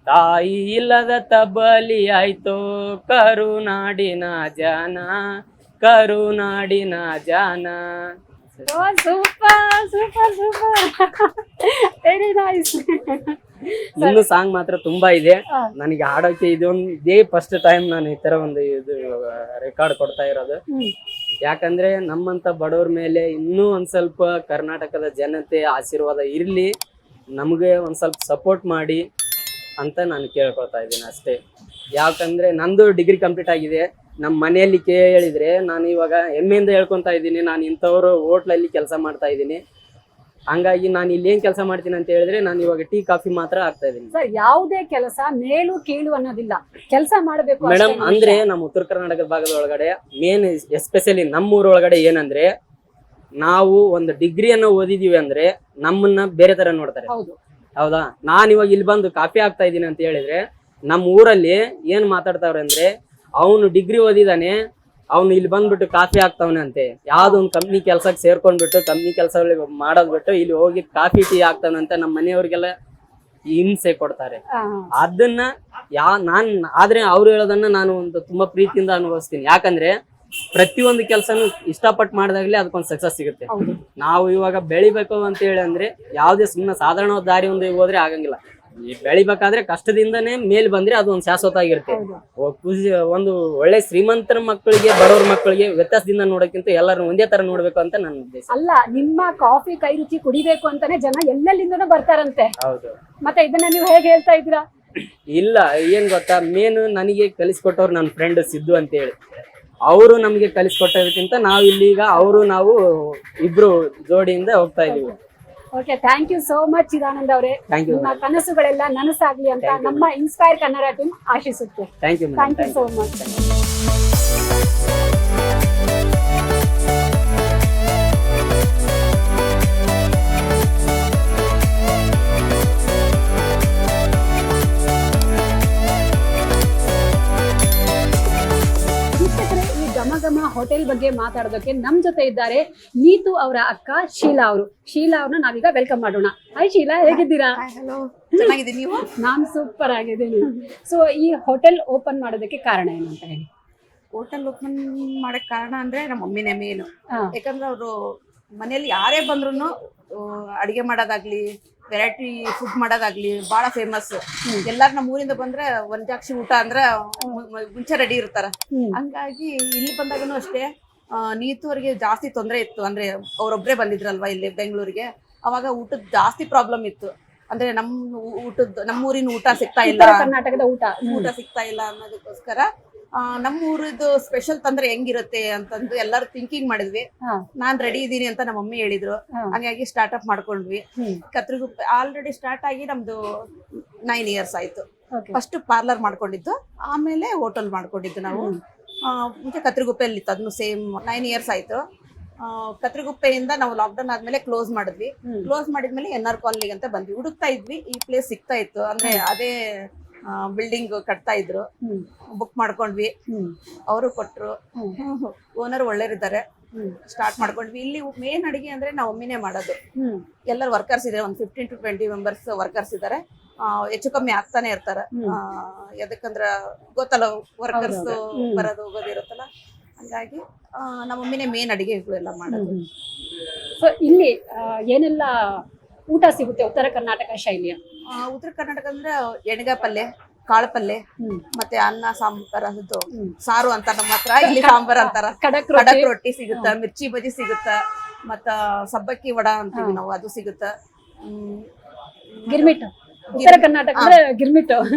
ತಾಯಿ ಇಲ್ಲದ ತಬ್ಬಲಿ ಆಯ್ತೋ ಕರುನಾಡಿನ ಜಾನ, ಕರುನಾಡಿನ ಜಾನ. Super super super, very nice. ಇನ್ನು ಸಾಂಗ್ ಮಾತ್ರ ತುಂಬಾ ಇದೆ ನನಗೆ ಹಾಡೋಕೆ. ಇದೇ ಫಸ್ಟ್ ಟೈಮ್ ನಾನು ಈ ತರ ಒಂದು ಇದು ರೆಕಾರ್ಡ್ ಕೊಡ್ತಾ ಇರೋದು. ಯಾಕಂದ್ರೆ ನಮ್ಮಂತ ಬಡವ್ರ ಮೇಲೆ ಇನ್ನೂ ಒಂದ್ ಸ್ವಲ್ಪ ಕರ್ನಾಟಕದ ಜನತೆ ಆಶೀರ್ವಾದ ಇರ್ಲಿ, ನಮಗೆ ಒಂದ್ ಸ್ವಲ್ಪ ಸಪೋರ್ಟ್ ಮಾಡಿ ಅಂತ ನಾನು ಕೇಳ್ಕೊಳ್ತಾ ಇದ್ದೀನಿ ಅಷ್ಟೇ. ಯಾಕಂದ್ರೆ ನಂದು ಡಿಗ್ರಿ ಕಂಪ್ಲೀಟ್ ಆಗಿದೆ. ನಮ್ಮ ಮನೆಯಲ್ಲಿ ಕೇಳಿದ್ರೆ ನಾನು ಇವಾಗ ಹೆಮ್ಮೆಯಿಂದ ಹೇಳ್ಕೊತಾ ಇದ್ದೀನಿ, ನಾನು ಇಂಥವ್ರು ಹೋಟ್ಲಲ್ಲಿ ಕೆಲಸ ಮಾಡ್ತಾ ಇದ್ದೀನಿ. ಹಂಗಾಗಿ ನಾನು ಇಲ್ಲಿ ಏನ್ ಕೆಲಸ ಮಾಡ್ತೀನಿ ಅಂತ ಹೇಳಿದ್ರೆ ನಾನು ಇವಾಗ ಟೀ ಕಾಫಿ ಮಾತ್ರ ಆಗ್ತಾ ಇದ್ದೀನಿ. ಯಾವುದೇ ಕೆಲಸ ಮೇಲು ಕೀಳು ಅನ್ನೋದಿಲ್ಲ, ಕೆಲಸ ಮಾಡಬೇಕು ಮೇಡಮ್. ಅಂದ್ರೆ ನಮ್ಮ ಉತ್ತರ ಕರ್ನಾಟಕದ ಭಾಗದ ಒಳಗಡೆ ಮೇನ್ ಎಸ್ಪೆಷಲಿ ನಮ್ಮೂರ ಒಳಗಡೆ ಏನಂದ್ರೆ, ನಾವು ಒಂದು ಡಿಗ್ರಿಯನ್ನು ಓದಿದೀವಿ ಅಂದ್ರೆ ನಮ್ಮನ್ನ ಬೇರೆ ತರ ನೋಡ್ತಾರೆ. ಹೌದಾ? ನಾನು ಇವಾಗ ಇಲ್ಲಿ ಬಂದು ಕಾಫಿ ಆಗ್ತಾ ಇದ್ದೀನಿ ಅಂತ ಹೇಳಿದ್ರೆ ನಮ್ಮ ಊರಲ್ಲಿ ಏನ್ ಮಾತಾಡ್ತಾವ್ರೆ ಅಂದ್ರೆ, ಅವನು ಡಿಗ್ರಿ ಓದಿದಾನೆ, ಅವ್ನು ಇಲ್ಲಿ ಬಂದ್ಬಿಟ್ಟು ಕಾಫಿ ಹಾಕ್ತಾವನೆ ಅಂತೆ. ಯಾವ್ದೋ ಒಂದು ಕಂಪ್ನಿ ಕೆಲ್ಸಕ್ಕೆ ಸೇರ್ಕೊಂಡ್ಬಿಟ್ಟು ಕಂಪ್ನಿ ಕೆಲಸ ಮಾಡೋದ್ ಬಿಟ್ಟು ಇಲ್ಲಿ ಹೋಗಿ ಕಾಫಿ ಟೀ ಹಾಕ್ತಾವಂತೆ ನಮ್ಮ ಮನೆಯವ್ರಿಗೆಲ್ಲ ಹಿಂಸೆ ಕೊಡ್ತಾರೆ. ಅದನ್ನ ಆದ್ರೆ ಅವ್ರು ಹೇಳೋದನ್ನ ನಾನು ಒಂದು ತುಂಬಾ ಪ್ರೀತಿಯಿಂದ ಅನುಭವಿಸ್ತೀನಿ. ಯಾಕಂದ್ರೆ ಪ್ರತಿಯೊಂದು ಕೆಲಸನೂ ಇಷ್ಟಪಟ್ಟು ಮಾಡಿದಾಗ್ಲೇ ಅದಕ್ಕೊಂದು ಸಕ್ಸಸ್ ಸಿಗುತ್ತೆ. ನಾವು ಇವಾಗ ಬೆಳಿಬೇಕು ಅಂತ ಹೇಳಿ ಅಂದ್ರೆ ಯಾವ್ದೇ ಸುಮ್ಮನೆ ಸಾಧಾರಣ ದಾರಿ ಒಂದು ಹೋದ್ರೆ ಆಗಂಗಿಲ್ಲ. ಈ ಬೆಳಿಬೇಕಾದ್ರೆ ಕಷ್ಟದಿಂದನೇ ಮೇಲ್ ಬಂದ್ರೆ ಅದು ಒಂದು ಶಾಶ್ವತ ಆಗಿರುತ್ತೆ. ಒಂದು ಒಳ್ಳೆ ಶ್ರೀಮಂತರ ಮಕ್ಕಳಿಗೆ ಬಡವ್ರ ಮಕ್ಕಳಿಗೆ ವ್ಯತ್ಯಾಸದಿಂದ ನೋಡೋಕ್ಕಿಂತ ಎಲ್ಲರೂ ಒಂದೇ ತರ ನೋಡ್ಬೇಕು ಅಂತ ನನ್ನ ಉದ್ದೇಶ. ಅಲ್ಲ, ನಿಮ್ಮ ಕಾಫಿ ಕೈ ರುಚಿ ಕುಡಿಬೇಕು ಅಂತಾನೆ ಜನ ಎಲ್ಲೆಲ್ಲಿಂದನೂ ಬರ್ತಾರಂತೆ. ಹೌದು. ಮತ್ತೆ ಇದನ್ನ ನೀವು ಹೇಗೆ ಹೇಳ್ತಾ ಇದ್ದೀರಾ? ಇಲ್ಲ, ಏನ್ ಗೊತ್ತಾ, ಮೇನ್ ನನಗೆ ಕಲಿಸ್ಕೊಟ್ಟವ್ರು ನನ್ನ ಫ್ರೆಂಡ್ ಸಿದ್ದು ಅಂತ ಹೇಳಿ, ಅವರು ನಮ್ಗೆ ಕಲಿಸ್ಕೊಟ್ಟೋದಕ್ಕಿಂತ ನಾವು ಇಲ್ಲಿಗ ಅವರು ನಾವು ಇಬ್ರು ಜೋಡಿಯಿಂದ ಹೋಗ್ತಾ ಇದೀವಿ. Okay, thank you so much Chidananda ಅವರೇ. Thank you. ನಿಮ್ಮ ಕನಸುಗಳೆಲ್ಲ ನನಸಾಗ್ಲಿ ಅಂತ ನಮ್ಮ ಇನ್ಸ್ಪೈರ್ ಕನ್ನಡ ಟೀಮ್ ಆಶಿಸುತ್ತೆ. Thank you. Thank you so much. Ghama hotel ಬಗ್ಗೆ ಮಾತಾಡೋದಕ್ಕೆ ನಮ್ ಜೊತೆ ಇದ್ದಾರೆ ನೀತು ಅವರ ಅಕ್ಕ ಶೀಲಾ ಅವರು. ಶೀಲಾ ಅವ್ರನ್ನ ನಾವೀಗ ವೆಲ್ಕಮ್ ಮಾಡೋಣ. ಹಾಯ್ ಶೀಲಾ, ಹೇಗಿದ್ದೀರಾ? ಹಲೋ, ಚೆನ್ನಾಗಿದ್ದೀನಿ. ನೀವು? ನಾನ್ ಸೂಪರ್ ಆಗಿದ್ದೀನಿ. ಸೊ ಈ ಹೋಟೆಲ್ ಓಪನ್ ಮಾಡೋದಕ್ಕೆ ಕಾರಣ ಏನು ಅಂತ ಹೇಳಿ? ಹೋಟೆಲ್ ಓಪನ್ ಮಾಡಕ್ ಕಾರಣ ಅಂದ್ರೆ ನಮ್ಮ ಮಮ್ಮಿನೇ ಮೇನು. ಯಾಕಂದ್ರೆ ಅವರು ಮನೆಯಲ್ಲಿ ಯಾರೇ ಬಂದ್ರು ಅಡಿಗೆ ಮಾಡೋದಾಗ್ಲಿ, ವೆರೈಟಿ ಫುಡ್ ಮಾಡೋದಾಗ್ಲಿ ಬಹಳ ಫೇಮಸ್. ಎಲ್ಲಾರು ನಮ್ಮ ಊರಿಂದ ಬಂದ್ರೆ ಒಂಜಾಕ್ಷಿ ಊಟ ಅಂದ್ರೆ ಮುಂಚೆ ರೆಡಿ ಇರ್ತಾರ. ಹಂಗಾಗಿ ಇಲ್ಲಿ ಬಂದಾಗನು ಅಷ್ಟೇ ನೀತು ಅವ್ರಿಗೆ ಜಾಸ್ತಿ ತೊಂದರೆ ಇತ್ತು. ಅಂದ್ರೆ ಅವ್ರೊಬ್ರೇ ಬಂದಿದ್ರಲ್ವಾ ಇಲ್ಲಿ ಬೆಂಗಳೂರಿಗೆ, ಅವಾಗ ಊಟದ ಜಾಸ್ತಿ ಪ್ರಾಬ್ಲಮ್ ಇತ್ತು. ಅಂದ್ರೆ ನಮ್ಮೂರಿನ ಊಟ ಸಿಗ್ತಾ ಇಲ್ಲ, ಕರ್ನಾಟಕದ ಊಟ ಸಿಗ್ತಾ ಇಲ್ಲ ಅನ್ನೋದಕ್ಕೋಸ್ಕರ ನಮ್ಮ ಊರದ್ದು ಸ್ಪೆಷಲ್ ತಂದ್ರೆ ಹೆಂಗಿರುತ್ತೆ ಅಂತಂದು ಎಲ್ಲಾರು ಥಿಂಕಿಂಗ್ ಮಾಡಿದ್ವಿ. ನಾನ್ ರೆಡಿ ಇದೀನಿ ಅಂತ ನಮ್ಮ ಮಮ್ಮಿ ಹೇಳಿದ್ರು. ಹಾಗಾಗಿ ಸ್ಟಾರ್ಟ್ ಅಪ್ ಮಾಡ್ಕೊಂಡ್ವಿ. ಕತ್ರಿಗುಪ್ಪೆ ಆಲ್ರೆಡಿ ಸ್ಟಾರ್ಟ್ ಆಗಿ ನಮ್ದು 9 years ಆಯ್ತು. ಫಸ್ಟ್ ಪಾರ್ಲರ್ ಮಾಡ್ಕೊಂಡಿದ್ದು, ಆಮೇಲೆ ಹೋಟೆಲ್ ಮಾಡ್ಕೊಂಡಿದ್ದು. ನಾವು ಮುಂಚೆ ಕತ್ರಿಗುಪ್ಪೆಯಲ್ಲಿ ಇತ್ತು, ಅದನ್ನು ಸೇಮ್ 9 years ಆಯ್ತು. ಕತ್ರಿಗುಪ್ಪೆಯಿಂದ ನಾವು ಲಾಕ್ಡೌನ್ ಆದ್ಮೇಲೆ ಕ್ಲೋಸ್ ಮಾಡಿದ್ವಿ. ಕ್ಲೋಸ್ ಮಾಡಿದ್ಮೇಲೆ NR ಕಾಲೋನಿಗೆ ಅಂತ ಬಂದ್ವಿ. ಹುಡುಕ್ತಾ ಇದ್ವಿ, ಈ ಪ್ಲೇಸ್ ಸಿಗ್ತಾ ಇತ್ತು. ಅಂದ್ರೆ ಅದೇ ಬಿಲ್ಡಿಂಗ್ ಕಟ್ತಾ ಇದ್ರು, ಬುಕ್ ಮಾಡ್ಕೊಂಡ್ವಿ. ಅವರು ಕೊಟ್ರು, ಓನರ್ ಒಳ್ಳೆಯರಿದ್ದಾರೆ. ಸ್ಟಾರ್ಟ್ ಮಾಡ್ಕೊಂಡ್ವಿ. ಇಲ್ಲಿ ಮೇನ್ ಅಡಿಗೆ ಅಂದ್ರೆ ನಾವು ಒಮ್ಮಿನೇ ಮಾಡೋದು. ಎಲ್ಲರೂ ವರ್ಕರ್ಸ್ ಇದಾರೆ, ಒಂದು 15 to 20 ಮೆಂಬರ್ಸ್ ವರ್ಕರ್ಸ್ ಇದಾರೆ. ಹೆಚ್ಚು ಕಮ್ಮಿ ಆಗ್ತಾನೆ ಇರ್ತಾರ. ಯಾಕಂದ್ರ ಗೊತ್ತಲ್ಲ, ವರ್ಕರ್ಸ್ ಬರೋದು ಹೋಗೋದು ಇರುತ್ತಲ್ಲ. ಹಂಗಾಗಿ ನಮ್ಮ ಒಮ್ಮಿನೇ ಮೇನ್ ಅಡಿಗೆಗಳೆಲ್ಲ ಮಾಡೋದು. ಸೊ ಇಲ್ಲಿ ಏನೆಲ್ಲ ಊಟ ಸಿಗುತ್ತೆ ಉತ್ತರ ಕರ್ನಾಟಕ ಶೈಲಿಯ? ಉತ್ತರ ಕರ್ನಾಟಕ ಅಂದ್ರೆ ಎಣ್ಗಾಯಿ ಪಲ್ಯ, ಕಾಳು ಪಲ್ಯ, ಮತ್ತೆ ಅನ್ನ ಸಾಂಬಾರ್, ಅದು ಸಾರು ಅಂತ ನಮ್ಮ ಹತ್ರ. ಇಲ್ಲಿ ಸಾಂಬಾರ್ ಅಂತಾರ. ಕಡಕ್ ರೊಟ್ಟಿ ಸಿಗುತ್ತ, ಮಿರ್ಚಿ ಬಜಿ ಸಿಗುತ್ತ, ಮತ್ತ ಸಬ್ಬಕ್ಕಿ ವಡ ಅಂತೀವಿ ನಾವು, ಅದು ಸಿಗುತ್ತ. ಗಿರ್ಮಿಟ್, ಉತ್ತರ ಕರ್ನಾಟಕ ಅಂದ್ರೆ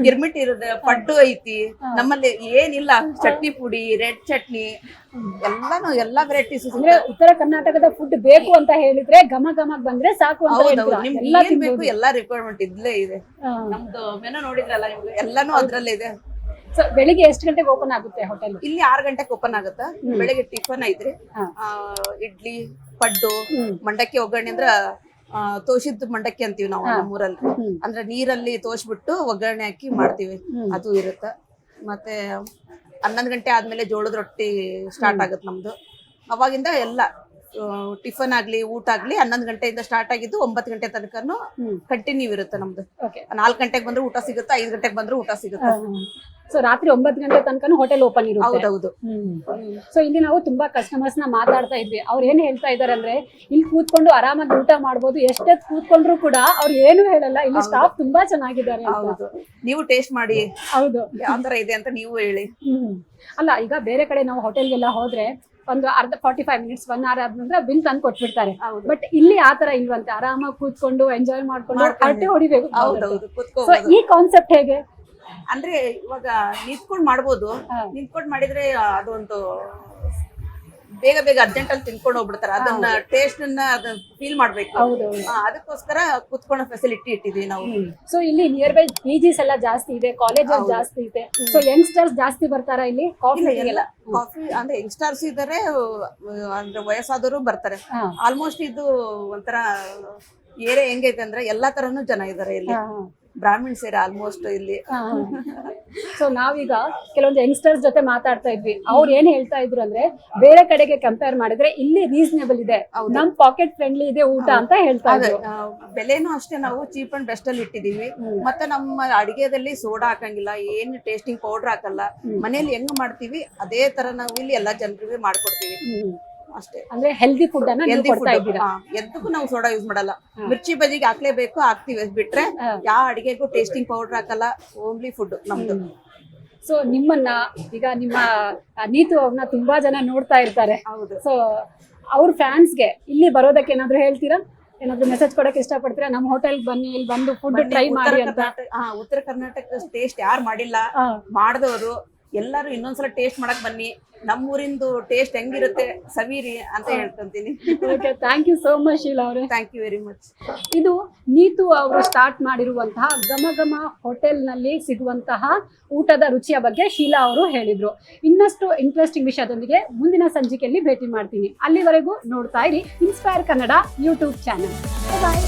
ಗಿರ್ಮಿಟ್ ಇರುತ್ತೆ, ಪಡ್ಡು ಐತಿ ನಮ್ಮಲ್ಲಿ. ಏನಿಲ್ಲ, ಚಟ್ನಿ ಪುಡಿ, ರೆಡ್ ಚಟ್ನಿ, ಎಲ್ಲಾ ವೆರೈಟೀಸ್. ಅಂದ್ರೆ ಉತ್ತರ ಕರ್ನಾಟಕದ ಫುಡ್ ಬೇಕು ಅಂತ ಹೇಳಿದ್ರೆ ಘಮ ಬಂದ್ರೆ ಸಾಕು ಅಂತ ಬೇಕು. ಎಲ್ಲಾ ರಿಕ್ವೈರ್ಮೆಂಟ್ ಇದ್ಲೇ ಇದೆ. ನಮ್ದು ಮೆನು ನೋಡಿದ್ರಲ್ಲ, ಎಲ್ಲಾನು ಅದ್ರಲ್ಲೇ ಇದೆ. ಸೊ ಬೆಳಿಗ್ಗೆ ಎಷ್ಟು ಗಂಟೆಗೆ ಓಪನ್ ಆಗುತ್ತೆ ಹೋಟೆಲ್? ಇಲ್ಲಿ 6 ಗಂಟೆಗೆ ಓಪನ್ ಆಗುತ್ತೆ. ಬೆಳಿಗ್ಗೆ ಟಿಫನ್ ಐತ್ರಿ, ಇಡ್ಲಿ, ಪಡ್ಡು, ಮಂಡಕ್ಕಿ ಒಗ್ಗರಣೆ ಅಂದ್ರ ತೋಷಿದ್ ಮಂಡಕ್ಕಿ ಅಂತೀವಿ ನಾವು ನಮ್ಮೂರಲ್ಲಿ. ಅಂದ್ರೆ ನೀರಲ್ಲಿ ತೋಷ್ಬಿಟ್ಟು ಒಗ್ಗರಣೆ ಹಾಕಿ ಮಾಡ್ತೀವಿ, ಅದು ಇರುತ್ತೆ. ಮತ್ತೆ 11 ಗಂಟೆ ಆದ್ಮೇಲೆ ಜೋಳದ ರೊಟ್ಟಿ ಸ್ಟಾರ್ಟ್ ಆಗುತ್ತೆ ನಮ್ದು. ಅವಾಗಿಂದ ಎಲ್ಲ ಟಿಫನ್ ಆಗ್ಲಿ ಊಟ ಆಗ್ಲಿ 11 ಗಂಟೆಯಿಂದ ಸ್ಟಾರ್ಟ್ ಆಗಿದ್ದು 9 ಗಂಟೆ ತನಕನು ಕಂಟಿನ್ಯೂ ಇರುತ್ತೆ ನಮ್ದು. 4 ಗಂಟೆಗೆ ಬಂದ್ರೆ ಊಟ ಸಿಗುತ್ತೆ, 5 ಗಂಟೆಗೆ ಬಂದ್ರೆ ಊಟ ಸಿಗುತ್ತೆ. ಸೊ ರಾತ್ರಿ 9 ಗಂಟೆ ತನಕ ಹೋಟೆಲ್ ಓಪನ್ ಇರುತ್ತೆ. ಹೌದೌದು. ಸೊ ಇಲ್ಲಿ ನಾವು ತುಂಬಾ ಕಸ್ಟಮರ್ಸ್ ನ ಮಾತಾಡ್ತಾ ಇದ್ವಿ. ಅವ್ರು ಏನ್ ಹೇಳ್ತಾ ಇದಾರೆ ಅಂದ್ರೆ, ಇಲ್ಲಿ ಕೂತ್ಕೊಂಡು ಆರಾಮಾಗಿ ಊಟ ಮಾಡ್ಬೋದು, ಎಷ್ಟೊತ್ ಕೂತ್ಕೊಂಡ್ರು ಕೂಡ ಅವ್ರು ಏನು ಹೇಳಲ್ಲ. ಇಲ್ಲಿ ಸ್ಟಾಫ್ ತುಂಬಾ ಚೆನ್ನಾಗಿದ್ದಾರೆ. ಹೌದು, ನೀವು ಟೇಸ್ಟ್ ಮಾಡಿ. ಹೌದು, ಯಾವ ತರ ಇದೆ ಅಂತ ನೀವು ಹೇಳಿ. ಅಲ್ಲ, ಈಗ ಬೇರೆ ಕಡೆ ನಾವು ಹೋಟೆಲ್ಗೆಲ್ಲ ಹೋದ್ರೆ ಒಂದು 45 minutes 1 hour ಆದ್ಮೇಲೆ ಬಿಲ್ ತಂದು ಕೊಟ್ಬಿಡ್ತಾರೆ. ಬಟ್ ಇಲ್ಲಿ ಆತರ ಇಲ್ವಂತೆ, ಆರಾಮಾಗಿ ಕೂತ್ಕೊಂಡು ಎಂಜಾಯ್ ಮಾಡ್ಕೊಂಡು ಪಾರ್ಟಿ ಹೊಡಿಬೇಕು. ಈ ಕಾನ್ಸೆಪ್ಟ್ ಹೇಗೆ ಅಂದ್ರೆ, ಇವಾಗ ನಿಂತ್ಕೊಂಡ್ ಮಾಡ್ಬೋದು. ನಿಂತ್ಕೊಂಡ್ ಮಾಡಿದ್ರೆ ಅದೊಂದು ಬೇಗ ಅರ್ಜೆಂಟ್ ಅಲ್ಲಿ ತಿನ್ಕೊಂಡು ಹೋಗ್ಬಿಡ್ತಾರೆ. ಅದನ್ನ ಟೇಸ್ಟ್ ಅದನ್ನ ಫೀಲ್ ಮಾಡ್ಬೇಕು. ಅದಕ್ಕೋಸ್ಕರ ಕುತ್ಕೊಳ್ಳೋ ಫೆಸಿಲಿಟಿ ಇಟ್ಟಿದ್ವಿ ನಾವು. ಸೊ ಇಲ್ಲಿ ನಿಯರ್ ಬೈ PGs ಎಲ್ಲ ಜಾಸ್ತಿ ಇದೆ, ಕಾಲೇಜಸ್ ಜಾಸ್ತಿ ಇದೆ. ಸೊ ಯಂಗ್ಸ್ಟರ್ಸ್ ಜಾಸ್ತಿ ಬರ್ತಾರ ಇಲ್ಲಿ ಕಾಫಿ ಅಂದ್ರೆ ಯಂಗ್ಸ್ಟರ್ಸ್ ಇದಾರೆ, ಅಂದ್ರೆ ವಯಸ್ಸಾದವರು ಬರ್ತಾರೆ. ಆಲ್ಮೋಸ್ಟ್ ಇದು ಒಂಥರ ಏರಿಯಾ ಹೆಂಗೈತೆ ಅಂದ್ರೆ ಎಲ್ಲಾ ತರನು ಜನ ಇದಾರೆ ಇಲ್ಲಿ. ಬ್ರಾಹ್ಮಿಣ್ಸ್ ಏರಿಯಾ ಆಲ್ಮೋಸ್ಟ್ ಇಲ್ಲಿ. ಸೊ ನಾವೀಗ ಕೆಲವೊಂದು ಯಂಗ್ಸ್ಟರ್ಸ್ ಜೊತೆ ಮಾತಾಡ್ತಾ ಇದ್ವಿ. ಅವ್ರು ಏನ್ ಹೇಳ್ತಾ ಇದ್ರು ಅಂದ್ರೆ, ಬೇರೆ ಕಡೆಗೆ ಕಂಪೇರ್ ಮಾಡಿದ್ರೆ ಇಲ್ಲಿ ರೀಸನೇಬಲ್ ಇದೆ, ನಮ್ ಪಾಕೆಟ್ ಫ್ರೆಂಡ್ಲಿ ಇದೆ ಊಟ ಅಂತ ಹೇಳ್ತಾ ಇದ್ರು. ಬೆಲೆನೂ ಅಷ್ಟೇ ನಾವು ಚೀಪ್ ಅಂಡ್ ಬೆಸ್ಟ್ ಅಲ್ಲಿ ಇಟ್ಟಿದೀವಿ. ಮತ್ತೆ ನಮ್ಮ ಅಡಿಗೆದಲ್ಲಿ ಸೋಡಾ ಹಾಕಂಗಿಲ್ಲ, ಏನ್ ಟೇಸ್ಟಿಂಗ್ ಪೌಡರ್ ಹಾಕಲ್ಲ. ಮನೇಲಿ ಹೆಂಗ್ ಮಾಡ್ತೀವಿ ಅದೇ ತರ ನಾವು ಇಲ್ಲಿ ಎಲ್ಲಾ ಜನರಿಗೆ ಮಾಡ್ಕೊಡ್ತೀವಿ. ಅಷ್ಟೇ. ಅಂದ್ರೆ ಹೆಲ್ದಿ ಫುಡ್ ಅನ್ನ ನೀವು ಹೆಲ್ದಿ ಕೊಡ್ತಾ ಫುಡ್ ಇದ್ದೀರಾ. ಎದ್ದಕ್ಕೂ ನಾವು ಸೋಡಾ ಯೂಸ್ ಮಾಡಲ್ಲ. ಮಿರ್ಚಿ ಬಜಿಗೆ ಹಾಕ್ಲೇಬೇಕು, ಹಾಕ್ತಿವಿ. ಅದ್ ಬಿಟ್ರೆ ಯಾವ ಅಡಿಗೆಗೂ ಟೇಸ್ಟಿಂಗ್ ಪೌಡರ್ ಹಾಕಲ್ಲ, ಓನ್ಲಿ ಫುಡ್ ನಮ್ದು. ಸೊ ನಿಮ್ಮನ್ನ ಈಗ ನಿಮ್ಮ ನೀತು ಅವ್ರನ್ನ ತುಂಬಾ ಜನ ನೋಡ್ತಾ ಇರ್ತಾರೆ. ಹೌದು. ಸೊ ಅವ್ರ ಫ್ಯಾನ್ಸ್ಗೆ ಇಲ್ಲಿ ಬರೋದಕ್ಕೆ ಏನಾದ್ರು ಹೇಳ್ತೀರಾ? ಏನಾದ್ರು ಮೆಸೇಜ್ ಕೊಡಕ್ಕೆ ಇಷ್ಟಪಡ್ತೀರಾ? ನಮ್ಮ ಹೋಟೆಲ್ ಬನ್ನಿ, ಇಲ್ಲಿ ಬಂದು ಫುಡ್ ಟ್ರೈ ಮಾಡಿ ಅಂತ. ಉತ್ತರ ಕರ್ನಾಟಕ ಟೇಸ್ಟ್ ಯಾರು ಮಾಡಿಲ್ಲ, ಮಾಡಿದವರು ಎಲ್ಲರೂ ಇನ್ನೊಂದ್ಸಲ ಟೇಸ್ಟ್ ಮಾಡಕ್ ಬನ್ನಿ. ನಮ್ಮೂರಿಂದು ಟೇಸ್ಟ್ ಹೆಂಗಿರುತ್ತೆ ಸವಿರಿ ಅಂತ ಹೇಳ್ಕೊಂತೀನಿ. Okay, thank you so much Sheela ಅವರೇ. Thank you very much. ಇದು ನೀತು ಅವರು ಸ್ಟಾರ್ಟ್ ಮಾಡಿರುವಂತಹ ಘಮ ಘಮ ಹೋಟೆಲ್ನಲ್ಲಿ ಸಿಗುವಂತಹ ಊಟದ ರುಚಿಯ ಬಗ್ಗೆ ಶೀಲಾ ಅವರು ಹೇಳಿದ್ರು. ಇನ್ನಷ್ಟು ಇಂಟ್ರೆಸ್ಟಿಂಗ್ ವಿಷಯದೊಂದಿಗೆ ಮುಂದಿನ ಸಂಚಿಕೆಯಲ್ಲಿ ಭೇಟಿ ಮಾಡ್ತೀನಿ. ಅಲ್ಲಿವರೆಗೂ ನೋಡ್ತಾ ಇರಿ ಇನ್ಸ್ಪೈರ್ ಕನ್ನಡ ಯೂಟ್ಯೂಬ್ ಚಾನಲ್. ಬಾಯ್.